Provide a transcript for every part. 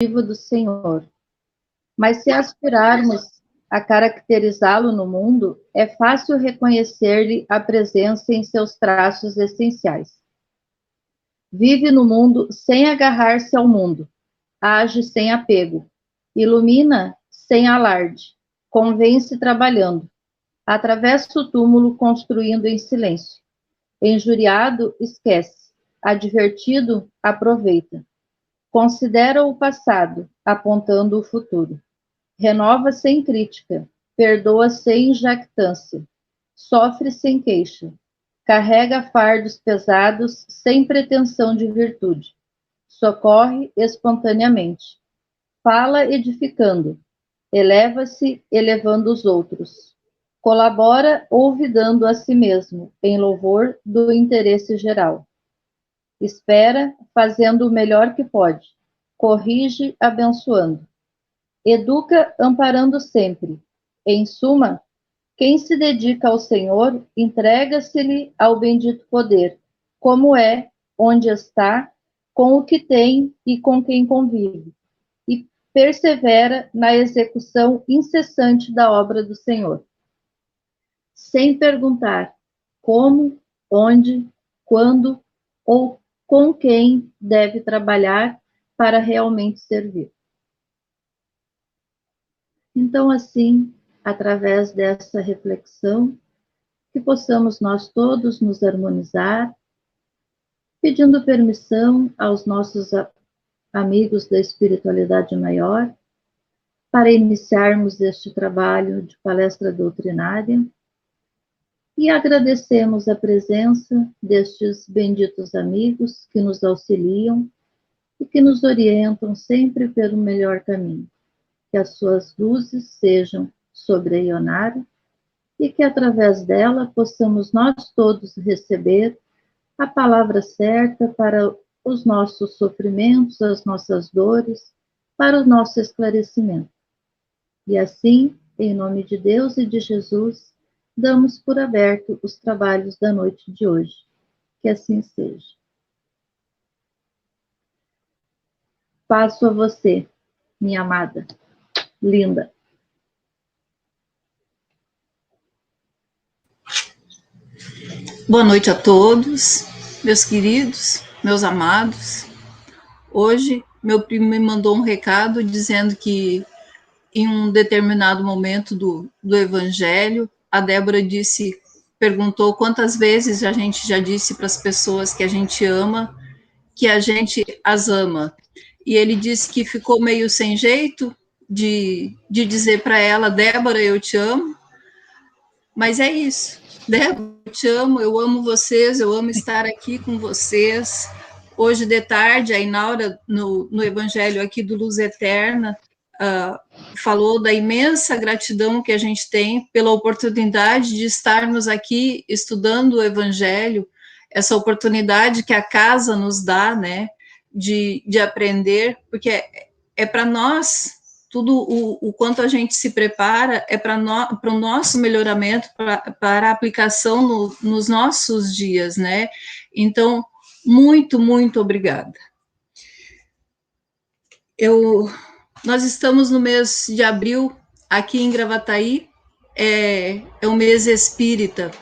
do Senhor. Mas se aspirarmos a caracterizá-lo no mundo, é fácil reconhecer-lhe a presença em seus traços essenciais. Vive no mundo sem agarrar-se ao mundo, age sem apego, ilumina sem alarde, convence trabalhando, atravessa o túmulo construindo em silêncio. Injuriado, esquece, advertido, aproveita. Considera o passado, apontando o futuro. Renova sem crítica, perdoa sem jactância, sofre sem queixa, carrega fardos pesados sem pretensão de virtude, socorre espontaneamente, fala edificando, eleva-se elevando os outros, colabora olvidando a si mesmo em louvor do interesse geral. Espera, fazendo o melhor que pode, corrige, abençoando. Educa, amparando sempre. Em suma, quem se dedica ao Senhor, entrega-se-lhe ao bendito poder, como é, onde está, com o que tem e com quem convive, e persevera na execução incessante da obra do Senhor. Sem perguntar como, onde, quando ou com quem deve trabalhar para realmente servir. Então, assim, através dessa reflexão, que possamos nós todos nos harmonizar, pedindo permissão aos nossos amigos da espiritualidade maior, para iniciarmos este trabalho de palestra doutrinária, e agradecemos a presença destes benditos amigos que nos auxiliam e que nos orientam sempre pelo melhor caminho. Que as suas luzes sejam sobre a Ionara e que através dela possamos nós todos receber a palavra certa para os nossos sofrimentos, as nossas dores, para o nosso esclarecimento. E assim, em nome de Deus e de Jesus, damos por aberto os trabalhos da noite de hoje. Que assim seja. Passo a você, minha amada, linda. Boa noite a todos, meus queridos, meus amados. Hoje, meu primo me mandou um recado dizendo que, em um determinado momento do Evangelho, a Débora perguntou quantas vezes a gente já disse para as pessoas que a gente ama, que a gente as ama. E ele disse que ficou meio sem jeito de dizer para ela, Débora, eu te amo, mas é isso. Débora, eu te amo, eu amo vocês, eu amo estar aqui com vocês. Hoje de tarde, a Inaura, no Evangelho aqui do Luz Eterna, falou da imensa gratidão que a gente tem pela oportunidade de estarmos aqui estudando o Evangelho, essa oportunidade que a casa nos dá, né, de aprender, porque é para nós, tudo o quanto a gente se prepara é para o nosso melhoramento, para a aplicação nos nossos dias, né? Então, muito, muito obrigada. Nós estamos no mês de abril, aqui em Gravataí, é o mês espírita,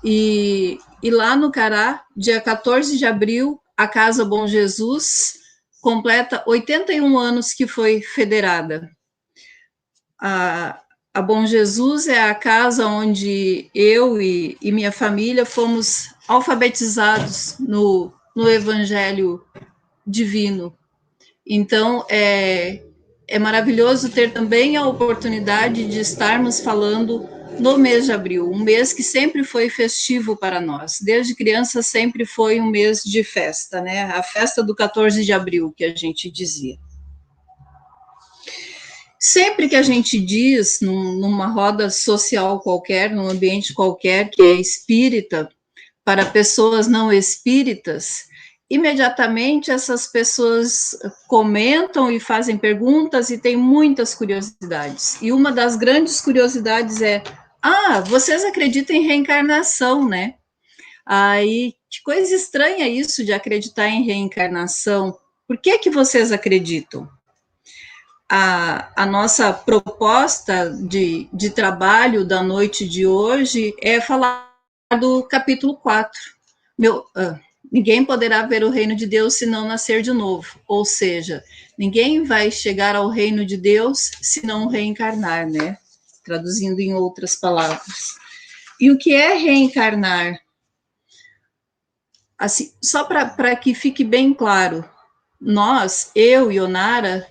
e lá no Cará, dia 14 de abril, a Casa Bom Jesus completa 81 anos que foi federada. A Bom Jesus é a casa onde eu e minha família fomos alfabetizados no Evangelho Divino. Então, é maravilhoso ter também a oportunidade de estarmos falando no mês de abril, um mês que sempre foi festivo para nós. Desde criança sempre foi um mês de festa, né? A festa do 14 de abril, que a gente dizia. Sempre que a gente diz, numa roda social qualquer, num ambiente qualquer, que é espírita, para pessoas não espíritas, imediatamente essas pessoas comentam e fazem perguntas e têm muitas curiosidades. E uma das grandes curiosidades é, vocês acreditam em reencarnação, né? Aí, que coisa estranha isso de acreditar em reencarnação. Por que vocês acreditam? A nossa proposta de trabalho da noite de hoje é falar do capítulo 4. Ninguém poderá ver o reino de Deus se não nascer de novo. Ou seja, ninguém vai chegar ao reino de Deus se não reencarnar, né? Traduzindo em outras palavras. E o que é reencarnar? Assim, só para que fique bem claro, eu e Onara,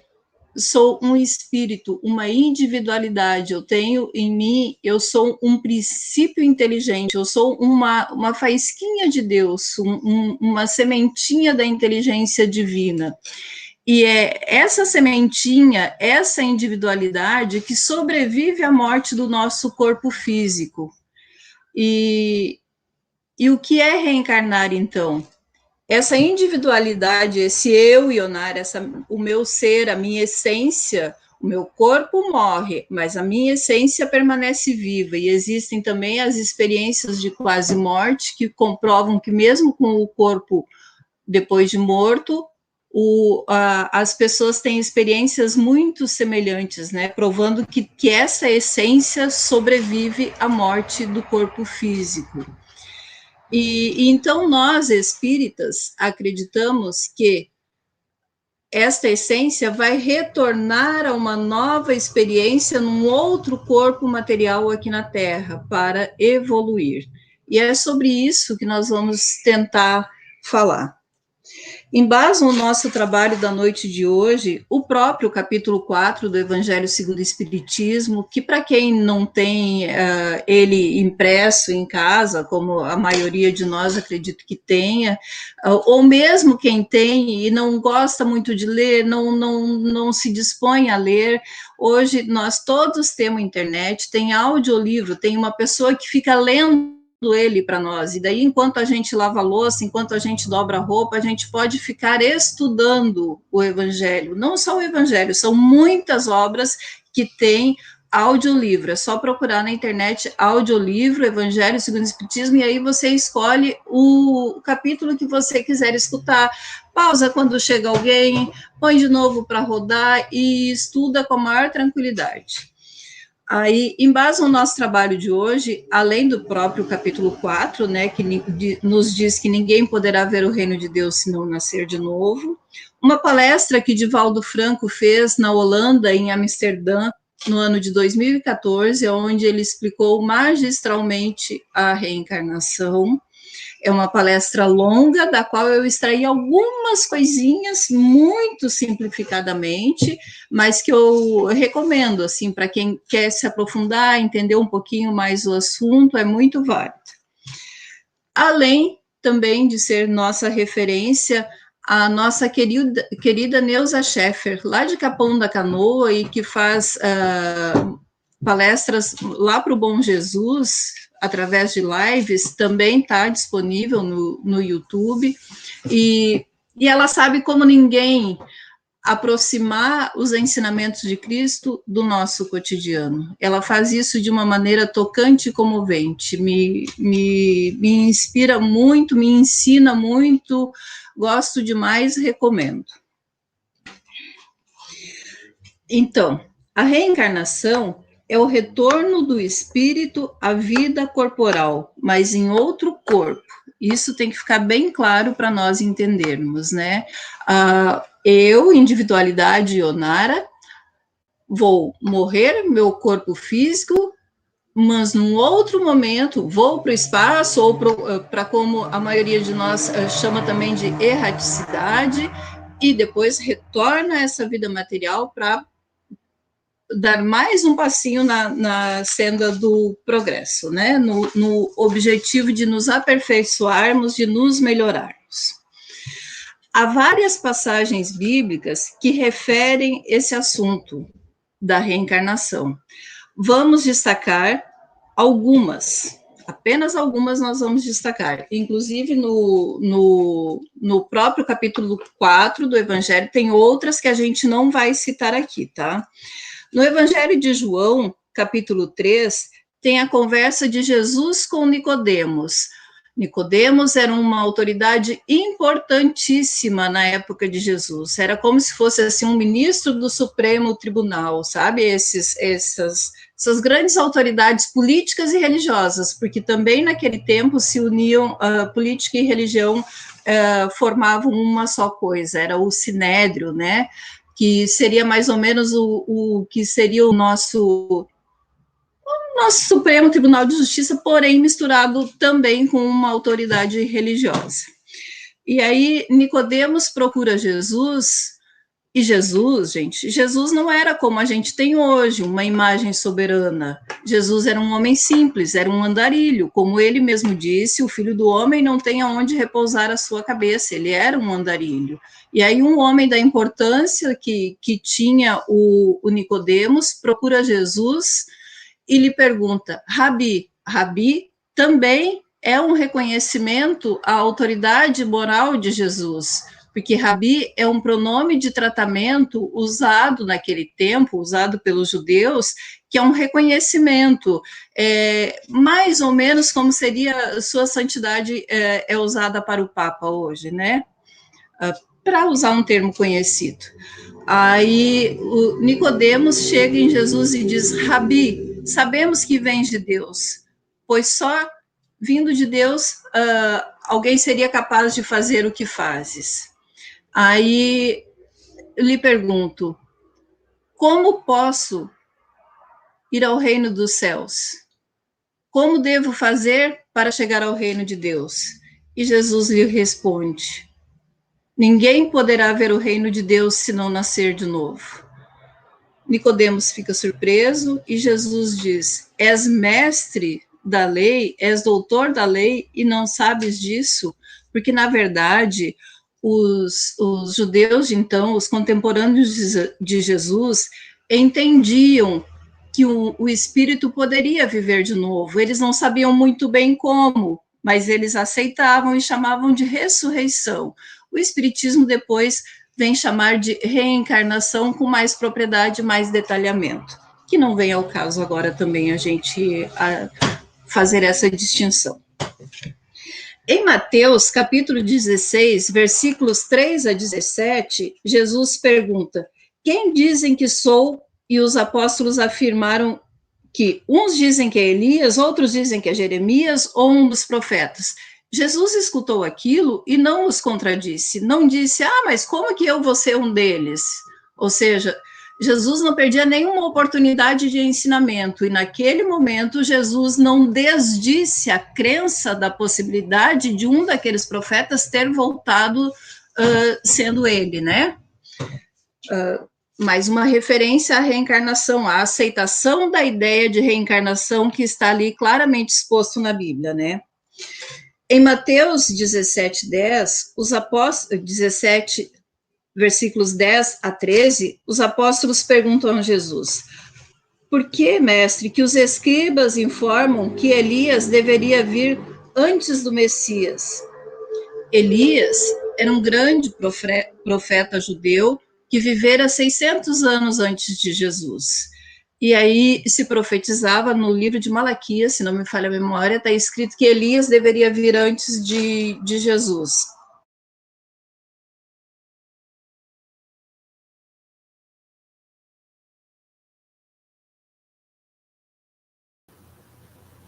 sou um espírito, uma individualidade, eu tenho em mim, eu sou um princípio inteligente, eu sou uma faísquinha de Deus, uma sementinha da inteligência divina. E é essa sementinha, essa individualidade que sobrevive à morte do nosso corpo físico. E o que é reencarnar, então? Essa individualidade, esse eu, Ionar, o meu ser, a minha essência, o meu corpo morre, mas a minha essência permanece viva. E existem também as experiências de quase morte que comprovam que mesmo com o corpo depois de morto, as pessoas têm experiências muito semelhantes, né? Provando que essa essência sobrevive à morte do corpo físico. E então nós, espíritas, acreditamos que esta essência vai retornar a uma nova experiência num outro corpo material aqui na Terra para evoluir. E é sobre isso que nós vamos tentar falar. Embasam o nosso trabalho da noite de hoje o próprio capítulo 4 do Evangelho segundo o Espiritismo, que para quem não tem ele impresso em casa, como a maioria de nós acredito que tenha, ou mesmo quem tem e não gosta muito de ler, não se dispõe a ler, hoje nós todos temos internet, tem audiolivro, tem uma pessoa que fica lendo ele para nós, e daí enquanto a gente lava a louça, enquanto a gente dobra a roupa, a gente pode ficar estudando o Evangelho, não só o Evangelho, são muitas obras que têm audiolivro, é só procurar na internet audiolivro, Evangelho segundo o Espiritismo, e aí você escolhe o capítulo que você quiser escutar, pausa quando chega alguém, põe de novo para rodar e estuda com a maior tranquilidade. Aí, embasam o nosso trabalho de hoje, além do próprio capítulo 4, né, que nos diz que ninguém poderá ver o reino de Deus se não nascer de novo, uma palestra que Divaldo Franco fez na Holanda, em Amsterdã, no ano de 2014, onde ele explicou magistralmente a reencarnação. É uma palestra longa, da qual eu extraí algumas coisinhas, muito simplificadamente, mas que eu recomendo, assim, para quem quer se aprofundar, entender um pouquinho mais o assunto, é muito válido. Além também de ser nossa referência, a nossa querida Neuza Scheffer, lá de Capão da Canoa, e que faz palestras lá para o Bom Jesus, através de lives, também está disponível no YouTube, e ela sabe como ninguém aproximar os ensinamentos de Cristo do nosso cotidiano. Ela faz isso de uma maneira tocante e comovente, me inspira muito, me ensina muito, gosto demais, recomendo. Então, a reencarnação é o retorno do espírito à vida corporal, mas em outro corpo. Isso tem que ficar bem claro para nós entendermos, né? Eu, individualidade Ionara, vou morrer, meu corpo físico, mas num outro momento vou para o espaço, ou para como a maioria de nós chama também de erraticidade, e depois retorna a essa vida material para dar mais um passinho na senda do progresso, né? No objetivo de nos aperfeiçoarmos, de nos melhorarmos. Há várias passagens bíblicas que referem esse assunto da reencarnação. Vamos destacar algumas, apenas algumas nós vamos destacar. Inclusive, no próprio capítulo 4 do Evangelho, tem outras que a gente não vai citar aqui, tá? No Evangelho de João, capítulo 3, tem a conversa de Jesus com Nicodemos. Nicodemos era uma autoridade importantíssima na época de Jesus. Era como se fosse assim um ministro do Supremo Tribunal, sabe? Essas grandes autoridades políticas e religiosas, porque também naquele tempo se uniam política e religião, formavam uma só coisa. Era o Sinédrio, né? Que seria mais ou menos o que seria o nosso Supremo Tribunal de Justiça, porém misturado também com uma autoridade religiosa. E aí Nicodemos procura Jesus, e Jesus não era como a gente tem hoje, uma imagem soberana. Jesus era um homem simples, era um andarilho, como ele mesmo disse, o filho do homem não tem aonde repousar a sua cabeça, ele era um andarilho. E aí um homem da importância que tinha o Nicodemos procura Jesus e lhe pergunta, Rabi, Rabi também é um reconhecimento à autoridade moral de Jesus, porque Rabi é um pronome de tratamento usado naquele tempo, usado pelos judeus, que é um reconhecimento, mais ou menos como seria sua santidade é usada para o Papa hoje, né? Para usar um termo conhecido. Aí o Nicodemos chega em Jesus e diz, Rabi, sabemos que vens de Deus, pois só vindo de Deus alguém seria capaz de fazer o que fazes. Aí lhe pergunto, como posso ir ao reino dos céus? Como devo fazer para chegar ao reino de Deus? E Jesus lhe responde, ninguém poderá ver o reino de Deus se não nascer de novo. Nicodemos fica surpreso e Jesus diz, és mestre da lei, és doutor da lei e não sabes disso? Porque, na verdade, os judeus, então, os contemporâneos de Jesus, entendiam que o espírito poderia viver de novo. Eles não sabiam muito bem como, mas eles aceitavam e chamavam de ressurreição. O espiritismo depois vem chamar de reencarnação com mais propriedade, mais detalhamento, que não vem ao caso agora também a gente fazer essa distinção. Em Mateus, capítulo 16, versículos 3 a 17, Jesus pergunta, quem dizem que sou? E os apóstolos afirmaram que uns dizem que é Elias, outros dizem que é Jeremias ou um dos profetas. Jesus escutou aquilo e não os contradisse, não disse, mas como que eu vou ser um deles? Ou seja, Jesus não perdia nenhuma oportunidade de ensinamento, e naquele momento Jesus não desdisse a crença da possibilidade de um daqueles profetas ter voltado sendo ele, né? Mais uma referência à reencarnação, à aceitação da ideia de reencarnação que está ali claramente exposto na Bíblia, né? Em Mateus 17, 10, os apóstolos, 17, versículos 10 a 13, os apóstolos perguntam a Jesus, por que, mestre, que os escribas informam que Elias deveria vir antes do Messias? Elias era um grande profeta judeu que vivera 600 anos antes de Jesus. E aí se profetizava no livro de Malaquias, se não me falha a memória, está escrito que Elias deveria vir antes de Jesus.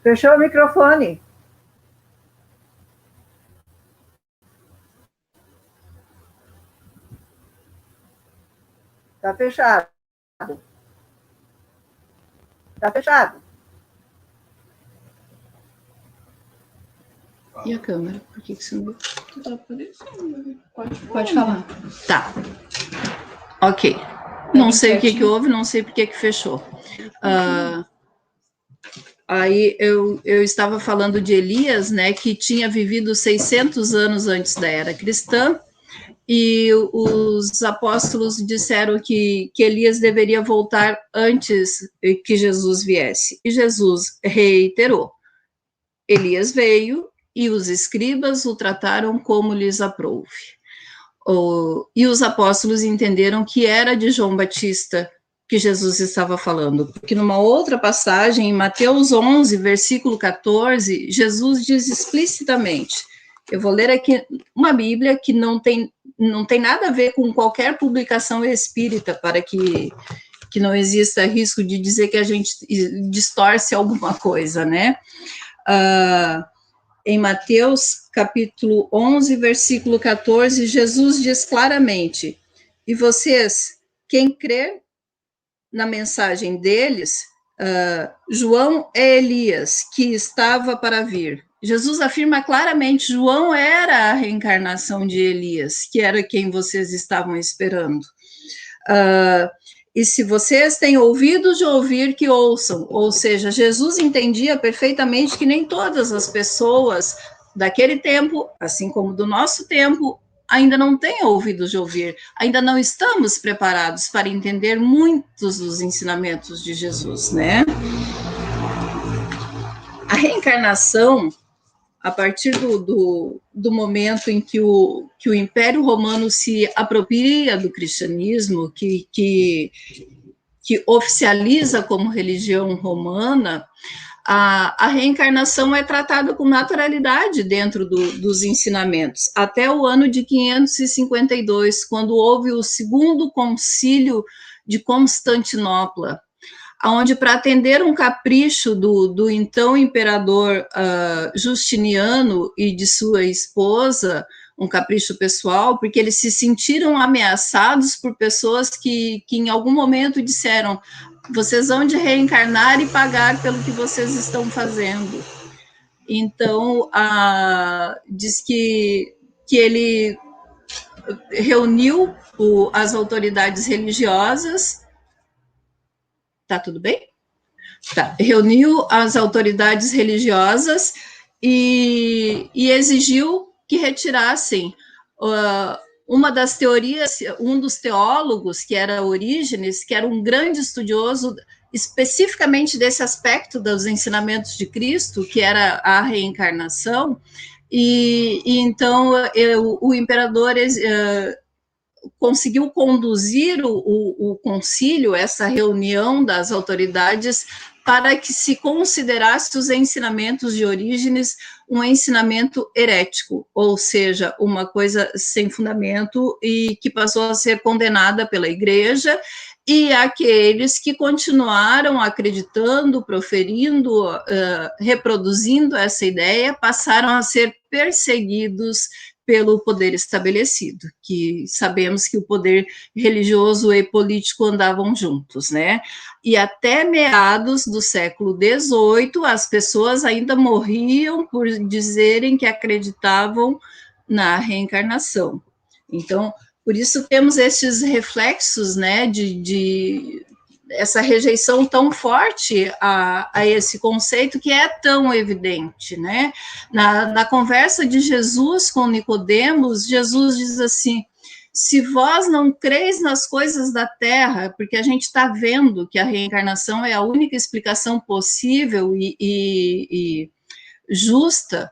Fechou o microfone. Está fechado. Está fechado. E a câmera? Por que você não... Tá aparecendo. Pode falar. Tá. Ok. Não sei o que houve, não sei por que fechou. Aí eu estava falando de Elias, né, que tinha vivido 600 anos antes da era cristã, e os apóstolos disseram que Elias deveria voltar antes que Jesus viesse. E Jesus reiterou. Elias veio e os escribas o trataram como lhes aprouve. E os apóstolos entenderam que era de João Batista que Jesus estava falando, porque numa outra passagem, em Mateus 11, versículo 14, Jesus diz explicitamente, eu vou ler aqui uma Bíblia que não tem nada a ver com qualquer publicação espírita, para que não exista risco de dizer que a gente distorce alguma coisa, né? Em Mateus, capítulo 11, versículo 14, Jesus diz claramente, e vocês, quem crer na mensagem deles, João é Elias, que estava para vir. Jesus afirma claramente, João era a reencarnação de Elias, que era quem vocês estavam esperando. E se vocês têm ouvidos de ouvir, que ouçam. Ou seja, Jesus entendia perfeitamente que nem todas as pessoas daquele tempo, assim como do nosso tempo, ainda não têm ouvidos de ouvir, ainda não estamos preparados para entender muitos dos ensinamentos de Jesus, né? A reencarnação, a partir do momento em que o Império Romano se apropria do cristianismo, que oficializa como religião romana, a reencarnação é tratada com naturalidade dentro dos ensinamentos, até o ano de 552, quando houve o segundo concílio de Constantinopla, onde, para atender um capricho do então imperador Justiniano e de sua esposa, um capricho pessoal, porque eles se sentiram ameaçados por pessoas que em algum momento disseram, vocês vão de reencarnar e pagar pelo que vocês estão fazendo. Então, diz que ele reuniu as autoridades religiosas. Tá tudo bem? Tá. Reuniu as autoridades religiosas e exigiu que retirassem uma das teorias, um dos teólogos, que era Orígenes, que era um grande estudioso especificamente desse aspecto dos ensinamentos de Cristo, que era a reencarnação, e então o imperador conseguiu conduzir o concílio, essa reunião das autoridades, para que se considerasse os ensinamentos de Orígenes um ensinamento herético, ou seja, uma coisa sem fundamento e que passou a ser condenada pela Igreja, e aqueles que continuaram acreditando, proferindo, reproduzindo essa ideia, passaram a ser perseguidos pelo poder estabelecido, que sabemos que o poder religioso e político andavam juntos, né? E até meados do século XVIII, as pessoas ainda morriam por dizerem que acreditavam na reencarnação. Então, por isso temos esses reflexos, né, de essa rejeição tão forte a esse conceito que é tão evidente, né? Na conversa de Jesus com Nicodemos, Jesus diz assim, se vós não creis nas coisas da terra, porque a gente está vendo que a reencarnação é a única explicação possível e justa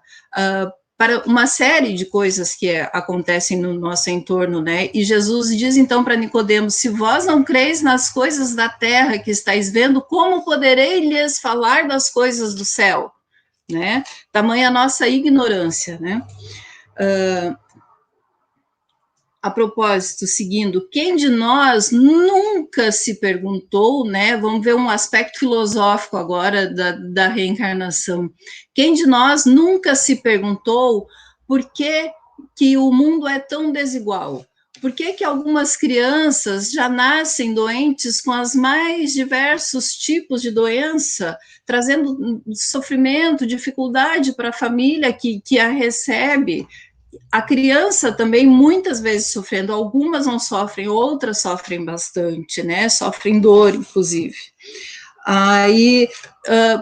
para uma série de coisas que acontecem no nosso entorno, né? E Jesus diz então para Nicodemos, se vós não creis nas coisas da terra que estáis vendo, como poderei lhes falar das coisas do céu, né? Tamanha a nossa ignorância, né? A propósito, seguindo, quem de nós nunca se perguntou, né? Vamos ver um aspecto filosófico agora da reencarnação. Quem de nós nunca se perguntou por que o mundo é tão desigual? Por que algumas crianças já nascem doentes com os mais diversos tipos de doença, trazendo sofrimento, dificuldade para a família que a recebe? A criança também, muitas vezes, sofrendo, algumas não sofrem, outras sofrem bastante, né? Sofrem dor, inclusive.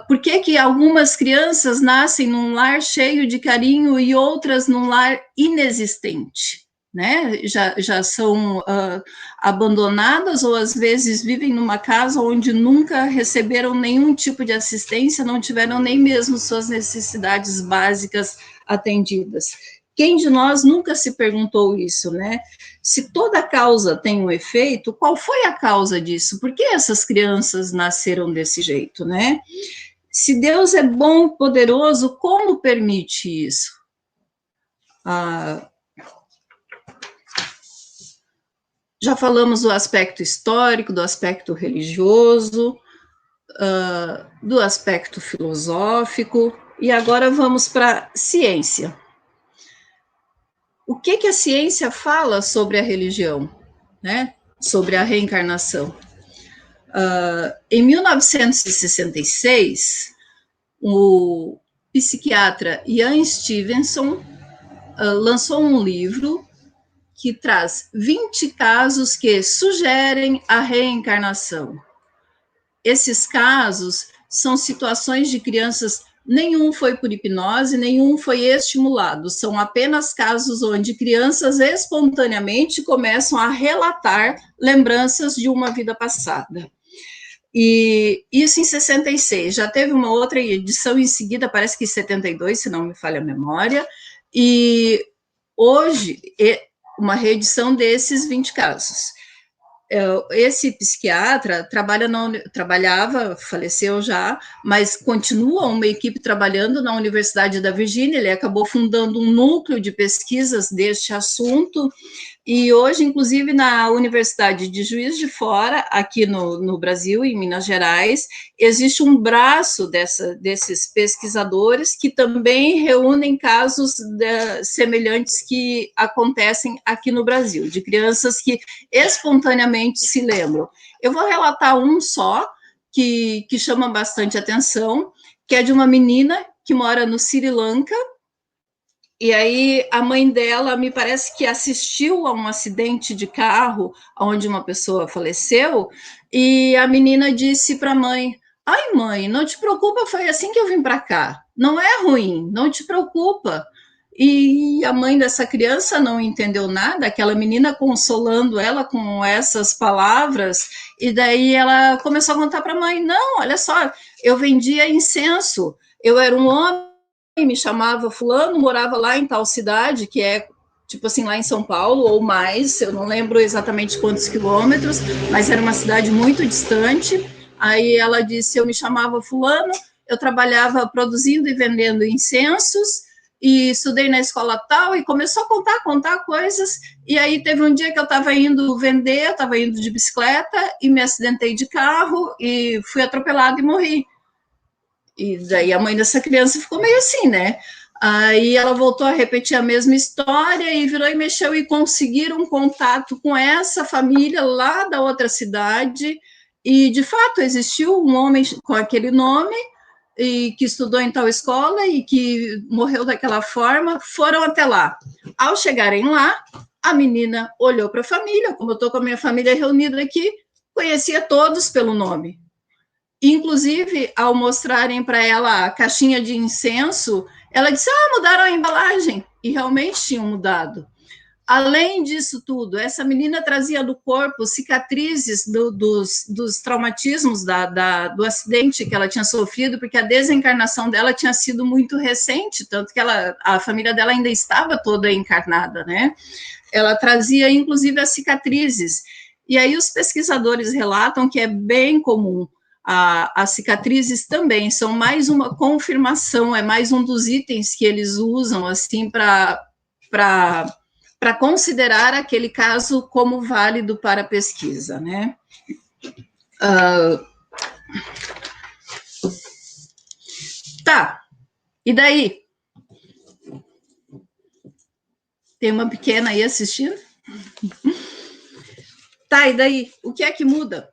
Por que algumas crianças nascem num lar cheio de carinho e outras num lar inexistente, né? Já são abandonadas ou, às vezes, vivem numa casa onde nunca receberam nenhum tipo de assistência, não tiveram nem mesmo suas necessidades básicas atendidas. Quem de nós nunca se perguntou isso, né? Se toda causa tem um efeito, qual foi a causa disso? Por que essas crianças nasceram desse jeito, né? Se Deus é bom, poderoso, como permite isso? Já falamos do aspecto histórico, do aspecto religioso, do aspecto filosófico, e agora vamos para a ciência. O que a ciência fala sobre a religião, né? Sobre a reencarnação? Em 1966, o psiquiatra Ian Stevenson lançou um livro que traz 20 casos que sugerem a reencarnação. Esses casos são situações de crianças, nenhum foi por hipnose, nenhum foi estimulado, são apenas casos onde crianças espontaneamente começam a relatar lembranças de uma vida passada. E isso em 66, já teve uma outra edição em seguida, parece que em 72, se não me falha a memória, e hoje uma reedição desses 20 casos. Esse psiquiatra trabalhava, faleceu já, mas continua uma equipe trabalhando na Universidade da Virgínia, ele acabou fundando um núcleo de pesquisas deste assunto, e hoje, inclusive, na Universidade de Juiz de Fora, aqui no Brasil, em Minas Gerais, existe um braço desses pesquisadores que também reúnem casos semelhantes que acontecem aqui no Brasil, de crianças que espontaneamente se lembram. Eu vou relatar um só, que chama bastante atenção, que é de uma menina que mora no Sri Lanka. E aí a mãe dela, me parece que assistiu a um acidente de carro onde uma pessoa faleceu, e a menina disse para a mãe: ai mãe, não te preocupa, foi assim que eu vim para cá, não é ruim, não te preocupa. E a mãe dessa criança não entendeu nada, aquela menina consolando ela com essas palavras, e daí ela começou a contar para a mãe: não, olha só, eu vendia incenso, eu era um homem, me chamava fulano, morava lá em tal cidade, que é, tipo assim, lá em São Paulo, ou mais, eu não lembro exatamente quantos quilômetros, mas era uma cidade muito distante. Aí ela disse, eu me chamava fulano, eu trabalhava produzindo e vendendo incensos, e estudei na escola tal, e começou a contar coisas, e aí teve um dia que eu estava indo vender, eu estava indo de bicicleta, e me acidentei de carro, e fui atropelada e morri. E daí a mãe dessa criança ficou meio assim, né? Aí ela voltou a repetir a mesma história e virou e mexeu e conseguiram um contato com essa família lá da outra cidade. E, de fato, existiu um homem com aquele nome e que estudou em tal escola e que morreu daquela forma. Foram até lá. Ao chegarem lá, a menina olhou para a família, como eu estou com a minha família reunida aqui, conhecia todos pelo nome. Inclusive, ao mostrarem para ela a caixinha de incenso, ela disse, mudaram a embalagem, e realmente tinham mudado. Além disso tudo, essa menina trazia do corpo cicatrizes dos traumatismos do acidente que ela tinha sofrido, porque a desencarnação dela tinha sido muito recente, tanto que a família dela ainda estava toda encarnada, né? Ela trazia, inclusive, as cicatrizes. E aí os pesquisadores relatam que é bem comum. As cicatrizes também são mais uma confirmação, é mais um dos itens que eles usam assim para considerar aquele caso como válido para a pesquisa, né? Tá, e daí? Tem uma pequena aí assistindo? Tá, e daí? O que é que muda?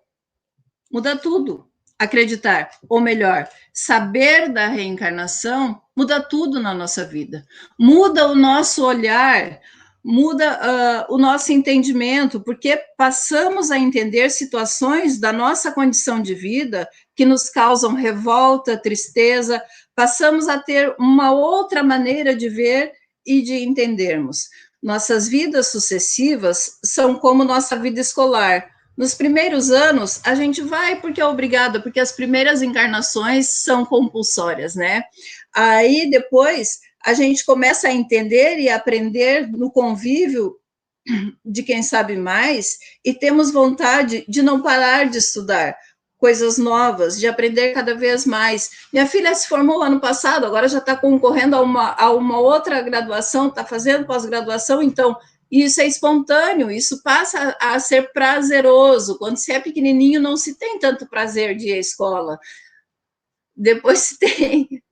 Muda tudo. Acreditar, ou melhor, saber da reencarnação muda tudo na nossa vida. Muda o nosso olhar, muda o nosso entendimento, porque passamos a entender situações da nossa condição de vida que nos causam revolta, tristeza, passamos a ter uma outra maneira de ver e de entendermos. Nossas vidas sucessivas são como nossa vida escolar. Nos primeiros anos, a gente vai porque é obrigada, porque as primeiras encarnações são compulsórias, né? Aí, depois, a gente começa a entender e aprender no convívio de quem sabe mais, e temos vontade de não parar de estudar coisas novas, de aprender cada vez mais. Minha filha se formou ano passado, agora já está concorrendo a uma outra graduação, está fazendo pós-graduação, então isso é espontâneo, isso passa a ser prazeroso. Quando se é pequenininho, não se tem tanto prazer de ir à escola. Depois se tem.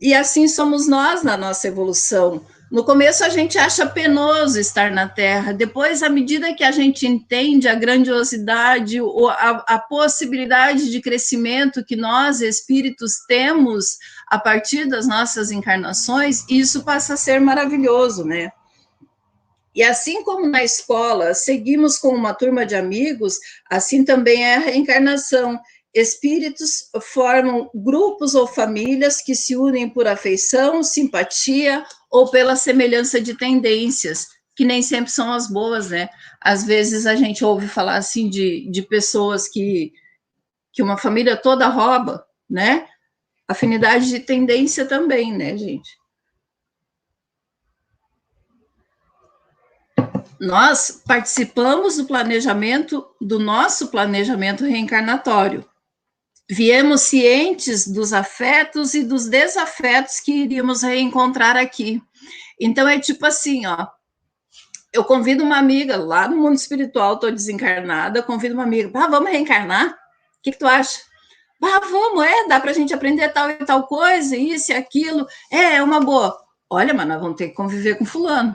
E assim somos nós na nossa evolução. No começo a gente acha penoso estar na Terra, depois, à medida que a gente entende a grandiosidade, a possibilidade de crescimento que nós, espíritos, temos a partir das nossas encarnações, isso passa a ser maravilhoso, né? E assim como na escola seguimos com uma turma de amigos, assim também é a reencarnação. Espíritos formam grupos ou famílias que se unem por afeição, simpatia ou pela semelhança de tendências, que nem sempre são as boas, né? Às vezes a gente ouve falar assim de pessoas que uma família toda rouba, né? Afinidade de tendência também, né, gente? Nós participamos do nosso planejamento reencarnatório. Viemos cientes dos afetos e dos desafetos que iríamos reencontrar aqui. Então, é tipo assim, ó, eu convido uma amiga, lá no mundo espiritual, estou desencarnada, convido uma amiga, vamos reencarnar? O que tu acha? Vamos, dá para a gente aprender tal e tal coisa, isso e aquilo, é uma boa. Olha, mas nós vamos ter que conviver com fulano.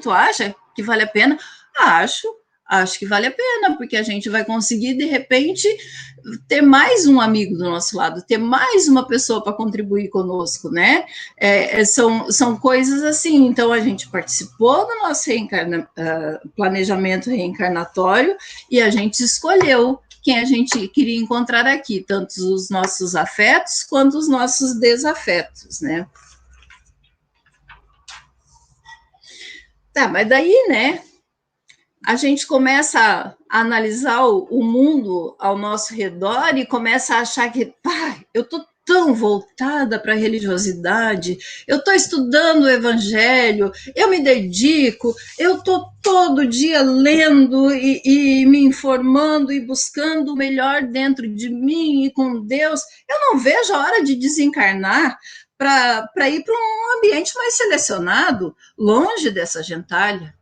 Tu acha que vale a pena? Acho que vale a pena, porque a gente vai conseguir, de repente, ter mais um amigo do nosso lado, ter mais uma pessoa para contribuir conosco, né? São coisas assim. Então, a gente participou do nosso planejamento reencarnatório e a gente escolheu quem a gente queria encontrar aqui, tanto os nossos afetos quanto os nossos desafetos, né? Tá, mas daí, né, a gente começa a analisar o mundo ao nosso redor e começa a achar que, eu estou tão voltada para a religiosidade, eu estou estudando o evangelho, eu me dedico, eu estou todo dia lendo e me informando e buscando o melhor dentro de mim e com Deus. Eu não vejo a hora de desencarnar para ir para um ambiente mais selecionado, longe dessa gentalha.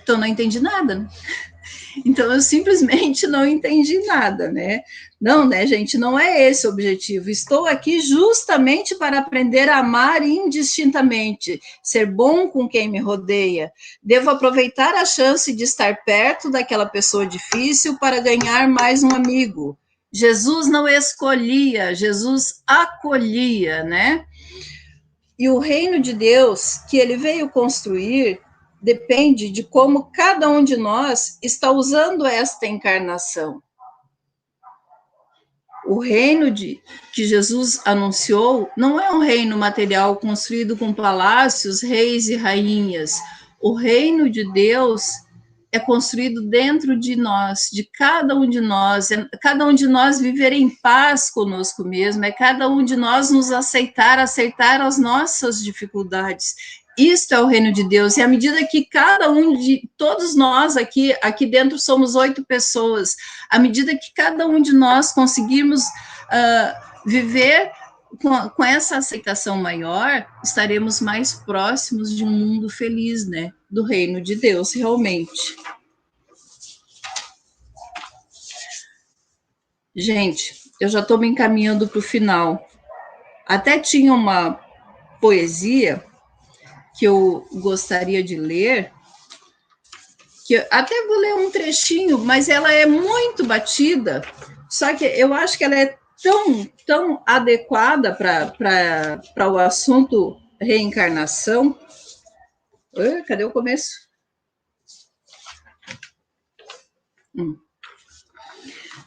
Então, não entendi nada, né? Então, eu simplesmente não entendi nada, né? Não, né, gente, não é esse o objetivo. Estou aqui justamente para aprender a amar indistintamente, ser bom com quem me rodeia. Devo aproveitar a chance de estar perto daquela pessoa difícil para ganhar mais um amigo. Jesus não escolhia, Jesus acolhia, né? E o reino de Deus que ele veio construir depende de como cada um de nós está usando esta encarnação. O reino que Jesus anunciou não é um reino material construído com palácios, reis e rainhas. O reino de Deus é construído dentro de nós, de cada um de nós. É cada um de nós viver em paz conosco mesmo, é cada um de nós nos aceitar as nossas dificuldades. Isto é o reino de Deus, e à medida que cada um de todos nós aqui dentro somos 8 pessoas, à medida que cada um de nós conseguirmos viver com essa aceitação maior, estaremos mais próximos de um mundo feliz, né? Do reino de Deus, realmente. Gente, eu já estou me encaminhando para o final. Até tinha uma poesia que eu gostaria de ler, que eu até vou ler um trechinho, mas ela é muito batida, só que eu acho que ela é tão adequada para o assunto reencarnação. Cadê o começo?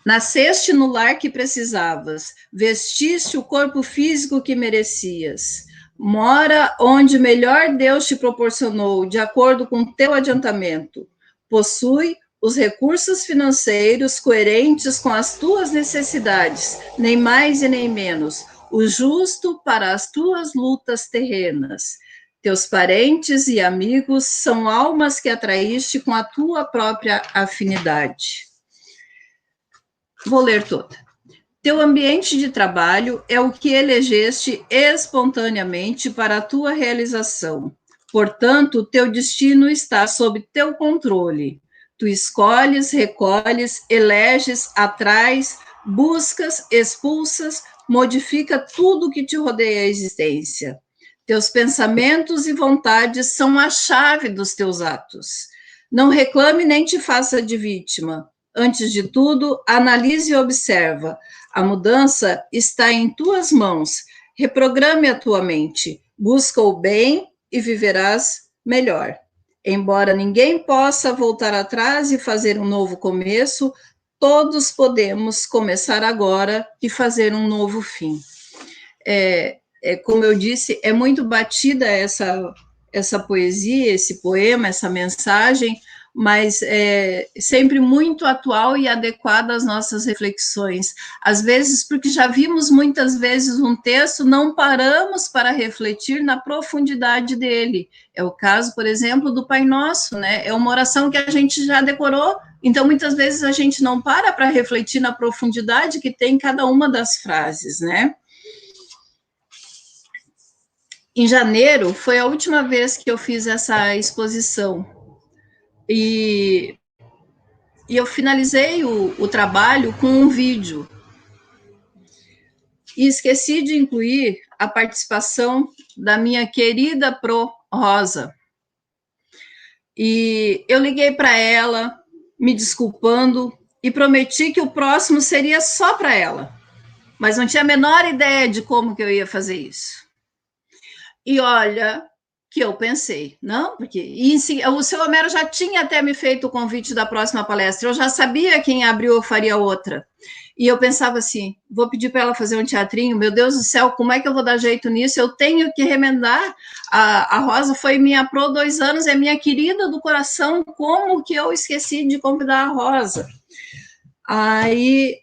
Nasceste no lar que precisavas, vestiste o corpo físico que merecias. Mora onde melhor Deus te proporcionou, de acordo com teu adiantamento. Possui os recursos financeiros coerentes com as tuas necessidades, nem mais e nem menos. o justo para as tuas lutas terrenas. Teus parentes e amigos são almas que atraíste com a tua própria afinidade. Vou ler toda. Teu ambiente de trabalho é o que elegeste espontaneamente para a tua realização. Portanto, teu destino está sob teu controle. Tu escolhes, recolhes, eleges, atrais, buscas, expulsas, modifica tudo que te rodeia a existência. Teus pensamentos e vontades são a chave dos teus atos. Não reclame nem te faça de vítima. Antes de tudo, analise e observa. A mudança está em tuas mãos. Reprograme a tua mente. Busca o bem e viverás melhor. Embora ninguém possa voltar atrás e fazer um novo começo, todos podemos começar agora e fazer um novo fim. Como eu disse, é muito batida essa poesia, esse poema, essa mensagem, mas é sempre muito atual e adequada às nossas reflexões. Às vezes, porque já vimos muitas vezes um texto, não paramos para refletir na profundidade dele. É o caso, por exemplo, do Pai Nosso, né? É uma oração que a gente já decorou, então muitas vezes a gente não para refletir na profundidade que tem cada uma das frases, né? Em janeiro, foi a última vez que eu fiz essa exposição. E eu finalizei o trabalho com um vídeo. E esqueci de incluir a participação da minha querida Pro Rosa. E eu liguei para ela, me desculpando, e prometi que o próximo seria só para ela. Mas não tinha a menor ideia de como que eu ia fazer isso. E olha, que eu pensei, não, porque o seu Homero já tinha até me feito o convite da próxima palestra, eu já sabia quem abriu faria outra, e eu pensava assim, vou pedir para ela fazer um teatrinho, meu Deus do céu, como é que eu vou dar jeito nisso, eu tenho que remendar, a Rosa foi minha pro 2 anos, é minha querida do coração, como que eu esqueci de convidar a Rosa? Aí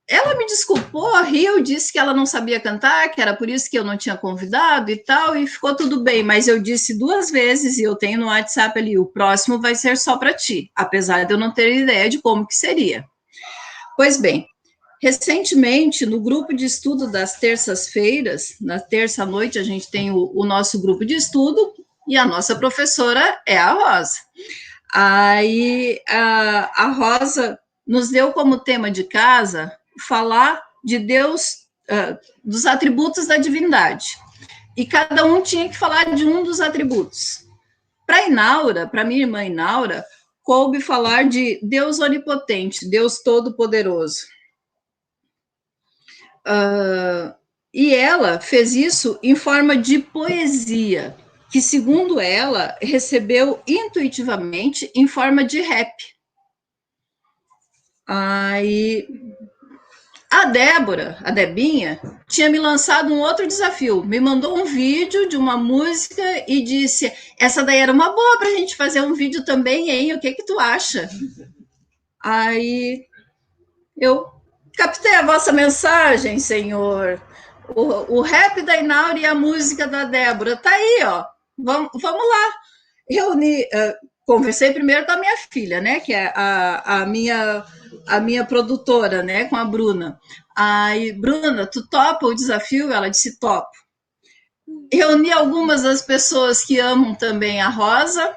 ela me desculpou, riu, disse que ela não sabia cantar, que era por isso que eu não tinha convidado e tal, e ficou tudo bem, mas eu disse 2 vezes, e eu tenho no WhatsApp ali, o próximo vai ser só para ti, apesar de eu não ter ideia de como que seria. Pois bem, recentemente, no grupo de estudo das terças-feiras, na terça-noite a gente tem o nosso grupo de estudo, e a nossa professora é a Rosa. Aí a Rosa nos deu como tema de casa falar de Deus, dos atributos da divindade. E cada um tinha que falar de um dos atributos. Para Inaura, para minha irmã Inaura, coube falar de Deus onipotente, Deus todo-poderoso. E ela fez isso em forma de poesia, que, segundo ela, recebeu intuitivamente em forma de rap. Aí a Débora, a Debinha, tinha me lançado um outro desafio. Me mandou um vídeo de uma música e disse, essa daí era uma boa para a gente fazer um vídeo também, hein? O que tu acha? Aí eu captei a vossa mensagem, Senhor. O rap da Inaura e a música da Débora. Tá aí, ó. Vamos lá. Reuni, conversei primeiro com a minha filha, né? Que é a minha produtora, né, com a Bruna. Aí, Bruna, tu topa o desafio? Ela disse, topo. Reuni algumas das pessoas que amam também a Rosa,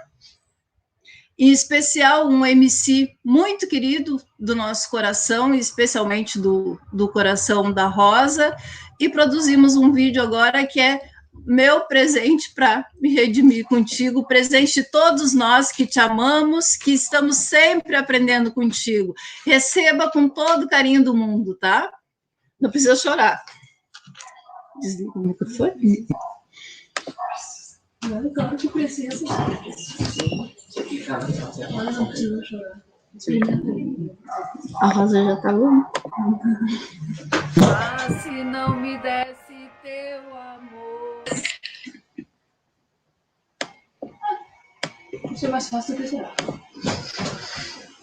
em especial um MC muito querido do nosso coração, especialmente do coração da Rosa, e produzimos um vídeo agora que é meu presente para me redimir contigo, presente de todos nós que te amamos, que estamos sempre aprendendo contigo. Receba com todo o carinho do mundo, tá? Não precisa chorar. Desliga o microfone. Não, claro que precisa. Mas não precisa chorar. A Rosa já tá bom. Ah, se não me desse teu amor. Isso é mais fácil do que chorar.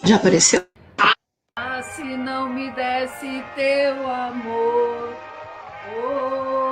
Já apareceu? Ah, se não me desse teu amor. Oh.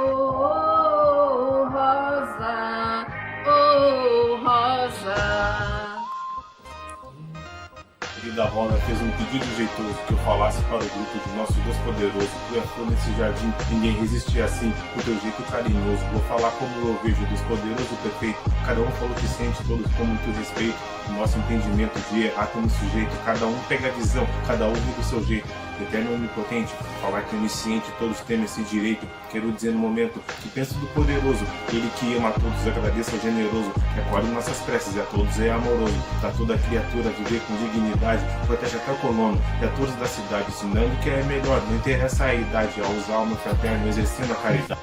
e da roda fez um pedido jeitoso que eu falasse para o grupo de nosso Deus poderoso. Tu é flor nesse jardim, ninguém resiste assim, o teu jeito carinhoso. Vou falar como eu vejo, Deus poderoso perfeito. Cada um falou que sente, todos com muito respeito. O nosso entendimento de errar como sujeito, cada um pega a visão, cada um vive do seu jeito. Eterno onipotente, falar que é onisciente, todos temem esse direito. Quero dizer no momento que penso do poderoso, ele que ama a todos, agradeça ao generoso, que acolhe nossas preces e a todos é amoroso. Dá toda criatura viver com dignidade, protege até o colono e a todos da cidade, ensinando que é melhor, não interessa a idade, a usar alma fraterna, exercendo a caridade.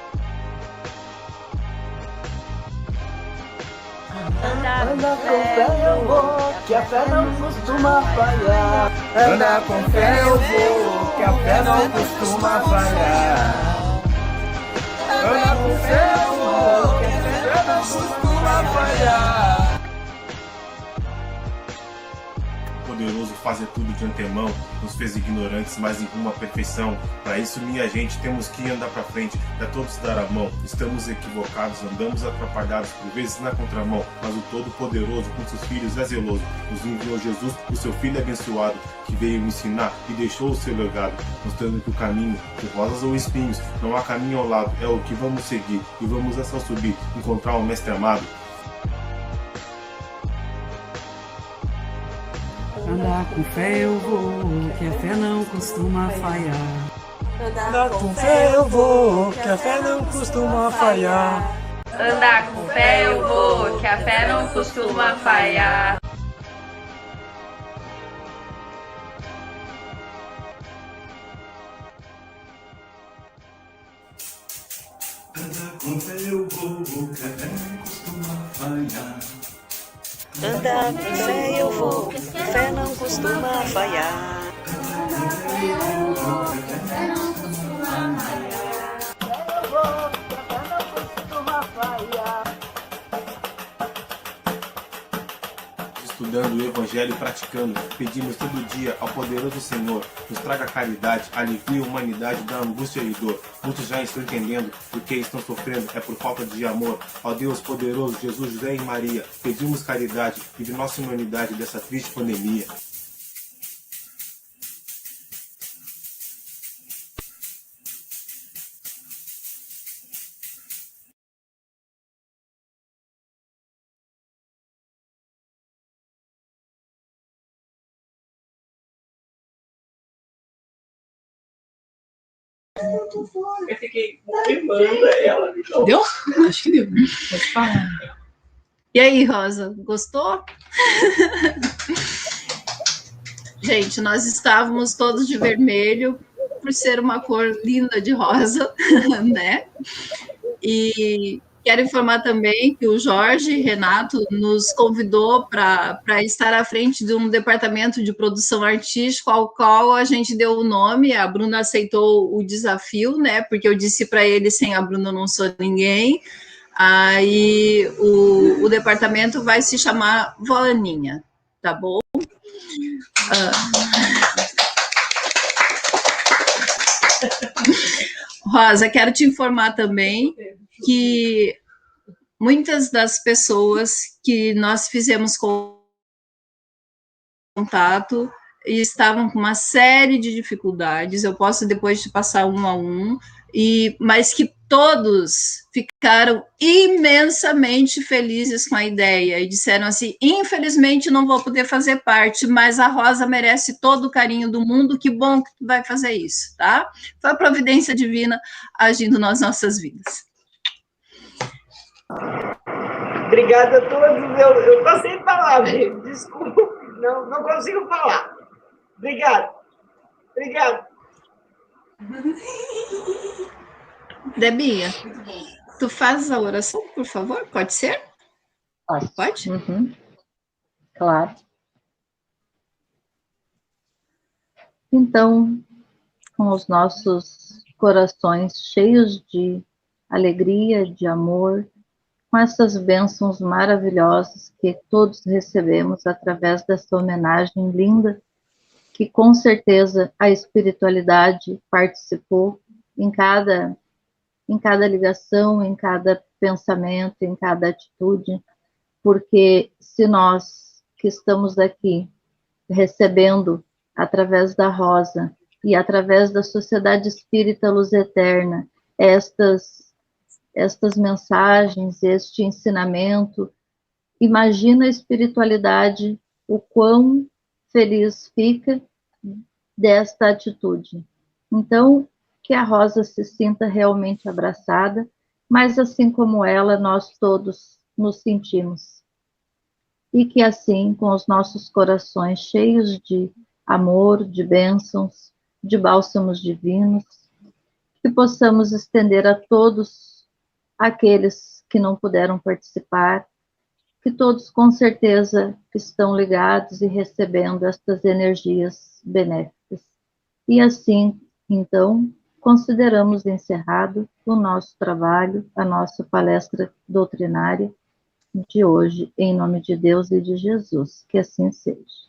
Anda com fé eu vou, que a fé não costuma falhar. Anda com fé eu vou, que a fé não costuma falhar. Anda com fé eu vou, que a fé não costuma falhar. Poderoso fazer tudo de antemão, nos fez ignorantes, mas em rumo à perfeição. Para isso, minha gente, temos que andar para frente, a todos dar a mão. Estamos equivocados, andamos atrapalhados, por vezes na contramão, mas o Todo-Poderoso, com seus filhos, é zeloso. Nos enviou Jesus, o seu Filho abençoado, que veio ensinar e deixou o seu legado, mostrando que o caminho, por rosas ou espinhos, não há caminho ao lado, é o que vamos seguir, e vamos só subir, encontrar o Mestre amado. Andar com fé eu vou, que a fé não costuma falhar. Andar com fé eu vou, que a fé não costuma falhar. Andar com fé eu vou, que a fé não costuma falhar. Andar com fé eu vou, que a fé não costuma falhar. Andar com fé eu vou, fé não costuma falhar. Estudando o Evangelho e praticando, pedimos todo dia ao poderoso Senhor, nos traga caridade, alivie a humanidade da angústia e dor. Muitos já estão entendendo o que estão sofrendo é por falta de amor. Ó Deus poderoso, Jesus, José e Maria, pedimos caridade e de nossa humanidade dessa triste pandemia. Eu fiquei confirmando ela. Deu? Acho que deu. Pode falar. E aí, Rosa, gostou? Gente, nós estávamos todos de vermelho, por ser uma cor linda de rosa, né? E quero informar também que o Jorge Renato nos convidou para estar à frente de um departamento de produção artística, ao qual a gente deu o nome. A Bruna aceitou o desafio, né? Porque eu disse para ele, sem a Bruna eu não sou ninguém. Aí o departamento vai se chamar Volaninha, tá bom? Rosa, quero te informar também que muitas das pessoas que nós fizemos contato estavam com uma série de dificuldades, eu posso depois te passar um a um, mas que todos ficaram imensamente felizes com a ideia e disseram assim, infelizmente não vou poder fazer parte, mas a Rosa merece todo o carinho do mundo, que bom que tu vai fazer isso, tá? Foi a providência divina agindo nas nossas vidas. Obrigada a todos. Eu estou sem palavras, desculpa, não consigo falar. Obrigada. Debinha, tu fazes a oração, por favor? Pode ser? Pode? Uhum. Claro. Então, com os nossos corações cheios de alegria, de amor, com essas bênçãos maravilhosas que todos recebemos através dessa homenagem linda, que com certeza a espiritualidade participou em cada ligação, em cada pensamento, em cada atitude, porque se nós que estamos aqui recebendo através da Rosa e através da Sociedade Espírita Luz Eterna estas mensagens, este ensinamento, imagina a espiritualidade, o quão feliz fica desta atitude. Então, que a Rosa se sinta realmente abraçada, mas assim como ela, nós todos nos sentimos. E que assim, com os nossos corações cheios de amor, de bênçãos, de bálsamos divinos, que possamos estender a todos aqueles que não puderam participar, que todos com certeza estão ligados e recebendo estas energias benéficas. E assim, então, consideramos encerrado o nosso trabalho, a nossa palestra doutrinária de hoje, em nome de Deus e de Jesus. Que assim seja.